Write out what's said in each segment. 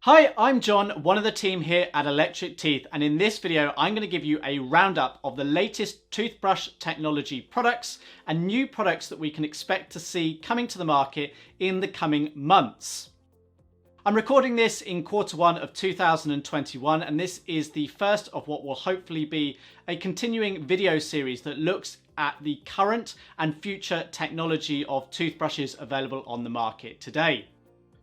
Hi, I'm John, one of the team here at electricteeth, and in this video I'm going to give you a roundup of the latest toothbrush technology products and new products that we can expect to see coming to the market in the coming months. I'm recording this in Q1 of 2021, and this is the first of what will hopefully be a continuing video series that looks at the current and future technology of toothbrushes available on the market today.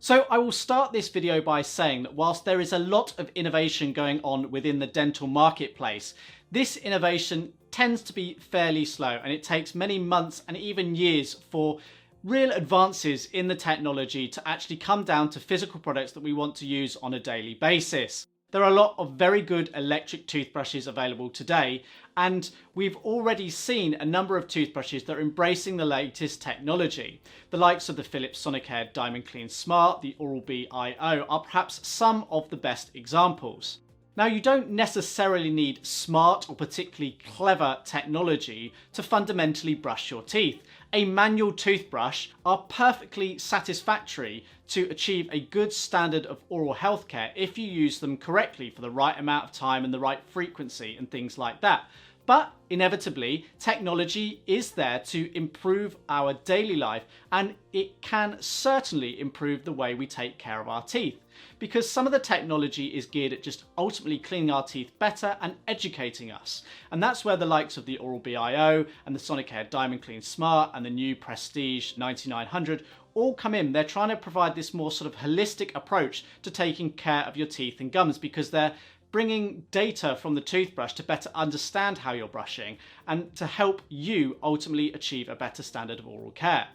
So I will start this video by saying that whilst there is a lot of innovation going on within the dental marketplace, this innovation tends to be fairly slow, and it takes many months and even years for real advances in the technology to actually come down to physical products that we want to use on a daily basis. There are a lot of very good electric toothbrushes available today, and we've already seen a number of toothbrushes that are embracing the latest technology. The likes of the Philips Sonicare Diamond Clean Smart, the Oral-B iO are perhaps some of the best examples. Now, you don't necessarily need smart or particularly clever technology to fundamentally brush your teeth. A manual toothbrush are perfectly satisfactory to achieve a good standard of oral health care if you use them correctly for the right amount of time and the right frequency and things like that. But inevitably, technology is there to improve our daily life, and it can certainly improve the way we take care of our teeth, because some of the technology is geared at just ultimately cleaning our teeth better and educating us. And that's where the likes of the Oral-B iO and the Sonicare Diamond Clean Smart and the new Prestige 9900 all come in. They're trying to provide this more sort of holistic approach to taking care of your teeth and gums, because they're bringing data from the toothbrush to better understand how you're brushing and to help you ultimately achieve a better standard of oral care.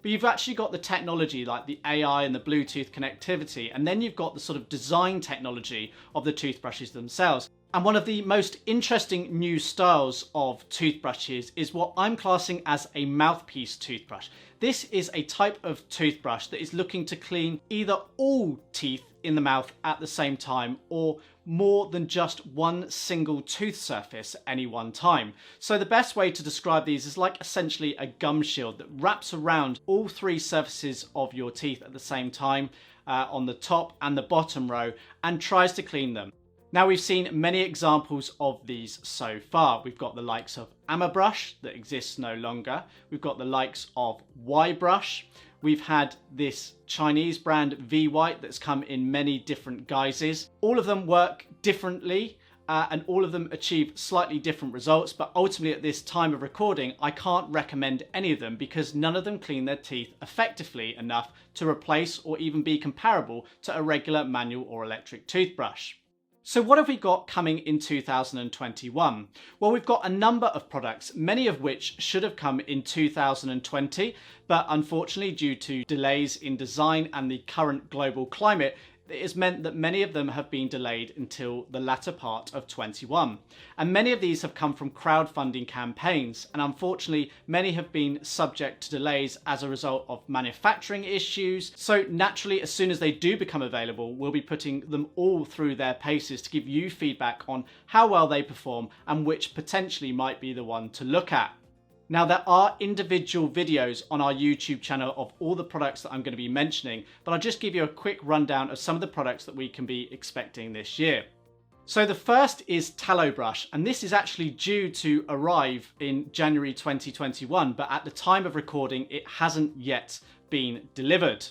But you've actually got the technology like the AI and the Bluetooth connectivity, and then you've got the sort of design technology of the toothbrushes themselves. And one of the most interesting new styles of toothbrushes is what I'm classing as a mouthpiece toothbrush. This is a type of toothbrush that is looking to clean either all teeth in the mouth at the same time or more than just one single tooth surface at any one time. So the best way to describe these is like essentially a gum shield that wraps around all three surfaces of your teeth at the same time on the top and the bottom row and tries to clean them. Now, we've seen many examples of these so far. We've got the likes of Brush that exists no longer. We've got the likes of Brush. We've had this Chinese brand V-White that's come in many different guises. All of them work differently and all of them achieve slightly different results, but ultimately at this time of recording, I can't recommend any of them because none of them clean their teeth effectively enough to replace or even be comparable to a regular manual or electric toothbrush. So what have we got coming in 2021? Well, we've got a number of products, many of which should have come in 2020, but unfortunately due to delays in design and the current global climate, it has meant that many of them have been delayed until the latter part of 21. And many of these have come from crowdfunding campaigns, and unfortunately many have been subject to delays as a result of manufacturing issues. So naturally, as soon as they do become available, we'll be putting them all through their paces to give you feedback on how well they perform and which potentially might be the one to look at. Now, there are individual videos on our YouTube channel of all the products that I'm going to be mentioning, but I'll just give you a quick rundown of some of the products that we can be expecting this year. So the first is Talo brush, and this is actually due to arrive in January 2021, but at the time of recording, it hasn't yet been delivered.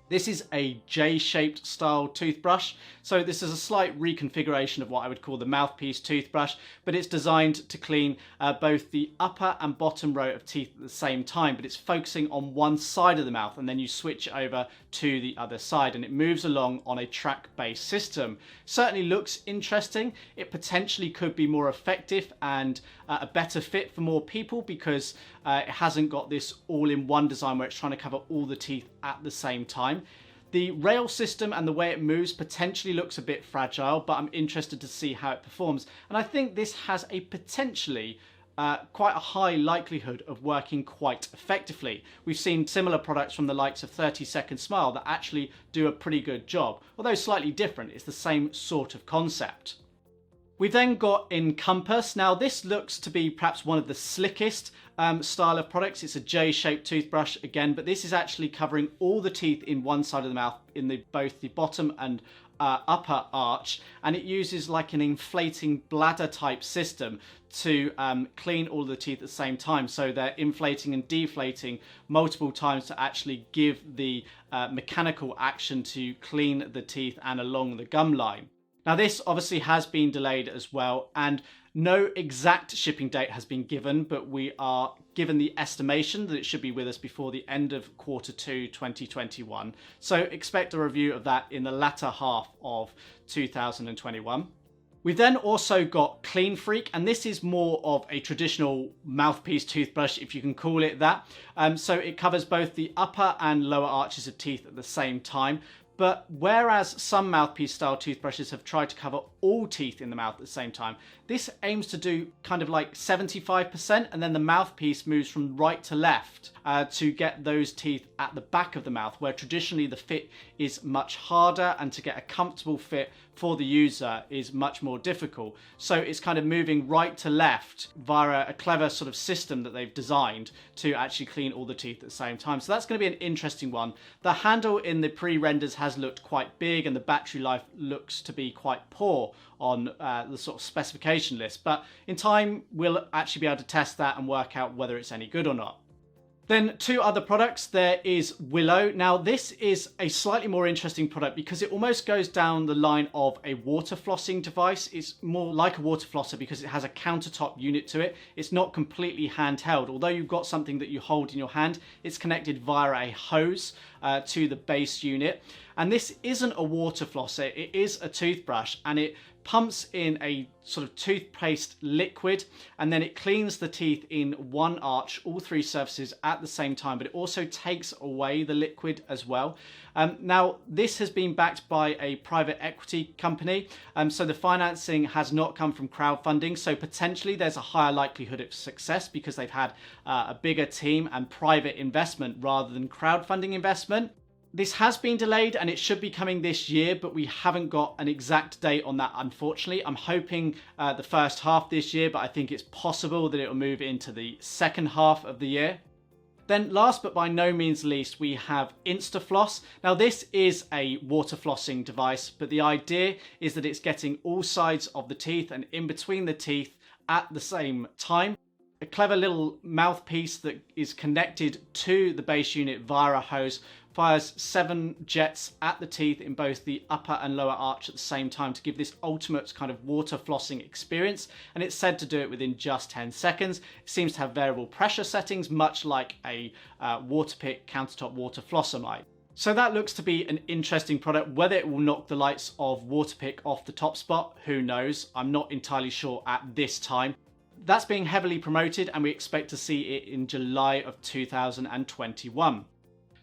This is a J-shaped style toothbrush. So this is a slight reconfiguration of what I would call the mouthpiece toothbrush, but it's designed to clean both the upper and bottom row of teeth at the same time, but it's focusing on one side of the mouth and then you switch over to the other side and it moves along on a track-based system. Certainly looks interesting. It potentially could be more effective and a better fit for more people because it hasn't got this all-in-one design where it's trying to cover all the teeth at the same time. The rail system and the way it moves potentially looks a bit fragile, but I'm interested to see how it performs. And I think this has a potentially quite a high likelihood of working quite effectively. We've seen similar products from the likes of 30-Second Smile that actually do a pretty good job. Although slightly different, it's the same sort of concept. We've then got Encompass. Now this looks to be perhaps one of the slickest style of products. It's a J-shaped toothbrush again, but this is actually covering all the teeth in one side of the mouth in both the bottom and upper arch, and it uses like an inflating bladder type system to clean all the teeth at the same time. So they're inflating and deflating multiple times to actually give the mechanical action to clean the teeth and along the gum line. Now this obviously has been delayed as well, and no exact shipping date has been given, but we are given the estimation that it should be with us before the end of Q2 2021. So expect a review of that in the latter half of 2021. We've then also got CleanFreak, and this is more of a traditional mouthpiece toothbrush, if you can call it that. So it covers both the upper and lower arches of teeth at the same time. But whereas some mouthpiece style toothbrushes have tried to cover all teeth in the mouth at the same time, this aims to do kind of like 75%, and then the mouthpiece moves from right to left to get those teeth at the back of the mouth, where traditionally the fit is much harder, and to get a comfortable fit for the user is much more difficult. So it's kind of moving right to left via a clever sort of system that they've designed to actually clean all the teeth at the same time. So that's going to be an interesting one. The handle in the pre-renders has looked quite big, and the battery life looks to be quite poor on the sort of specification list, but in time we'll actually be able to test that and work out whether it's any good or not. Then two other products. There is Willo. Now this is a slightly more interesting product because it almost goes down the line of a water flossing device. It's more like a water flosser because it has a countertop unit to it. It's not completely handheld. Although you've got something that you hold in your hand, it's connected via a hose to the base unit. And this isn't a water flosser, it is a toothbrush, and it pumps in a sort of toothpaste liquid, and then it cleans the teeth in one arch, all three surfaces at the same time, but it also takes away the liquid as well. Now this has been backed by a private equity company, so the financing has not come from crowdfunding, so potentially there's a higher likelihood of success because they've had a bigger team and private investment rather than crowdfunding investment. This has been delayed and it should be coming this year, but we haven't got an exact date on that, unfortunately. I'm hoping the first half this year, but I think it's possible that it will move into the second half of the year. Then last but by no means least, we have Instafloss. Now this is a water flossing device, but the idea is that it's getting all sides of the teeth and in between the teeth at the same time. A clever little mouthpiece that is connected to the base unit via a hose fires 7 jets at the teeth in both the upper and lower arch at the same time to give this ultimate kind of water flossing experience, and it's said to do it within just 10 seconds. It seems to have variable pressure settings, much like a Waterpik countertop water flosser might. So that looks to be an interesting product. Whether it will knock the likes of Waterpik off the top spot, who knows? I'm not entirely sure at this time. That's being heavily promoted and we expect to see it in July of 2021.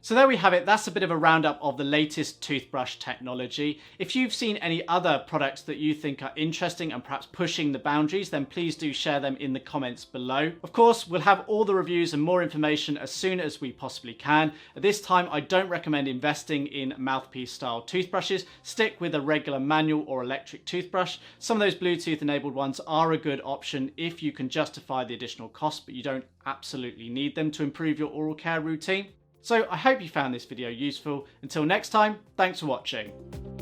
So there we have it. That's a bit of a roundup of the latest toothbrush technology. If you've seen any other products that you think are interesting and perhaps pushing the boundaries, then please do share them in the comments below. Of course, we'll have all the reviews and more information as soon as we possibly can. At this time, I don't recommend investing in mouthpiece style toothbrushes. Stick with a regular manual or electric toothbrush. Some of those Bluetooth enabled ones are a good option if you can justify the additional cost, but you don't absolutely need them to improve your oral care routine. So I hope you found this video useful. Until next time, thanks for watching.